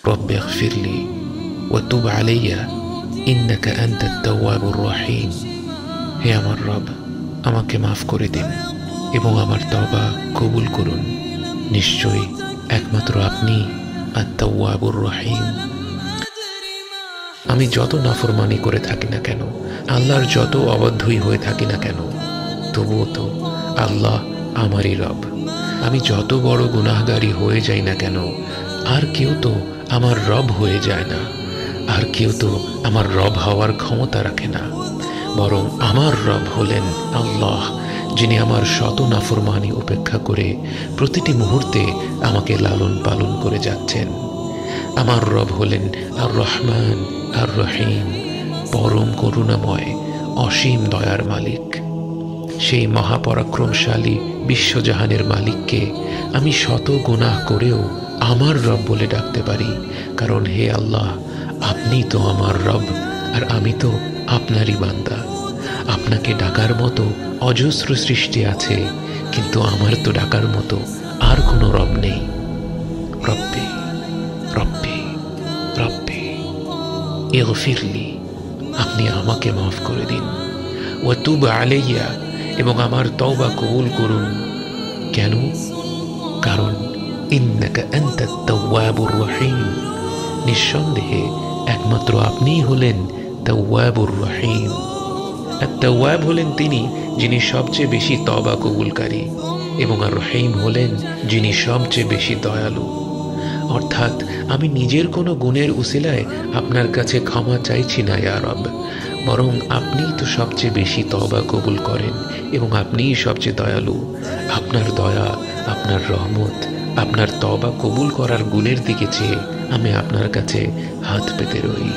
রব্বি ইগফিরলি ওয়া তুব আলাইয়া ইন্নাকা আনতাত তাওয়াবুর রহিম। হে আমার রব, আমাকে মাফ করে দিন এবং আমার তওবা কবুল করুন। নিশ্চয়ই একমাত্র আপনি আত-তাওয়াবুর রহিম। আমি যত নাফরমানি করে থাকি না কেন, আল্লাহর যত অবাধ্যই হয়ে থাকি না কেন, তবুও তো আল্লাহ আমারই রব। আমি যত বড় গুনাহগারী হয়ে যাই না কেন, আর কেউ তো আমার রব হয়ে যায় না, আর কেউ তো আমার রব হওয়ার ক্ষমতা রাখে না। বরং আমার রব হলেন আল্লাহ, যিনি আমার শত নাফরমানি উপেক্ষা করে প্রতিটি মুহূর্তে আমাকে লালন পালন করে যাচ্ছেন। আমার রব হলেন আর রহমান আর রহিম, পরম করুণাময়, অসীম দয়ার মালিক। সেই মহাপরাক্রমশালী বিশ্বজাহানের মালিককে আমি শত গুনাহ করেও আমার রব বলে ডাকতে পারি, কারণ হে আল্লাহ, আপনি তো আমার রব আর আমি তো আপনারই বান্দা। আপনাকে ডাকার মতো অজস্র সৃষ্টি আছে, কিন্তু আমার তো ডাকার মতো আর কোনো রব নেই। রব্বি রব্বি রব্বি ইগফিরলি, আপনি আমাকে মাফ করে দিন। ওয়া তুব আলাইয়া, এবং আমার তওবা কবুল করুন। কেন? কারণ ইন্নাকা আনতাত তাওয়াবুর রহিম, নিঃসন্দেহে একমাত্র আপনিই হলেন তাওয়াবুর রহিম। আর তাওয়াব হলেন তিনি যিনি সবচেয়ে বেশি তওবা কবুলকারী, এবং আর রহিম হলেন যিনি সবচেয়ে বেশি দয়ালু। অর্থাৎ আমি নিজের কোনো গুণের উসিলায় আপনার কাছে ক্ষমা চাইছি না ইয়া রব, বরং আপনিই তো সবচেয়ে বেশি তওবা কবুল করেন এবং আপনিই সবচেয়ে দয়ালু। আপনার দয়া, আপনার রহমত, আপনার তওবা কবুল করার গুণের দিকে চেয়ে আমি আপনার কাছে হাত পেতে রই।